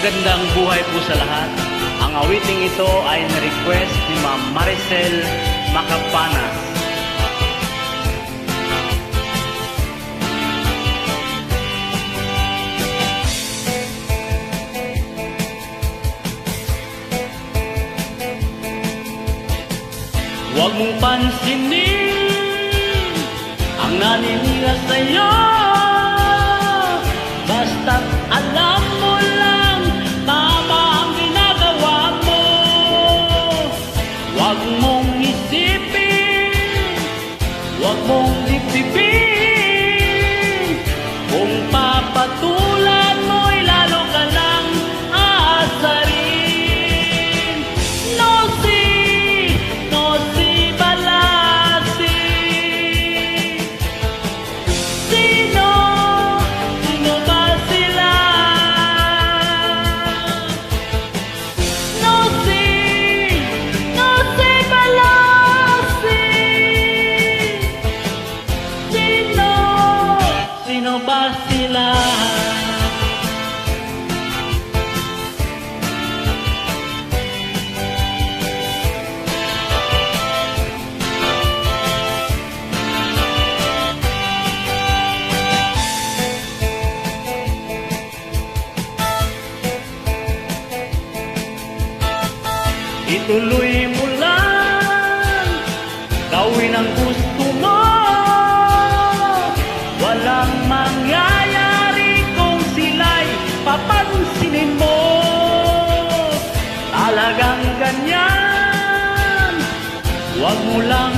Magandang buhay po sa lahat. Ang awiting ito ay na-request ni Ma'am Maricel Macapanas. Huwag mong pansinin ang naninira sa'yo, basta't alam mo lang tama ang ginagawa mo. Huwag mong isipin, huwag mong dibdibin, kung papatulan mo'y lalo ka lang aasarin. No si balasi. Sino ba sila? No si balasi. Sino ba sila? Ituloy mo lang, gawin ang gusto mo. Walang mangyayari kung sila'y papansinin mo. Talagang ganyan, huwag mo lang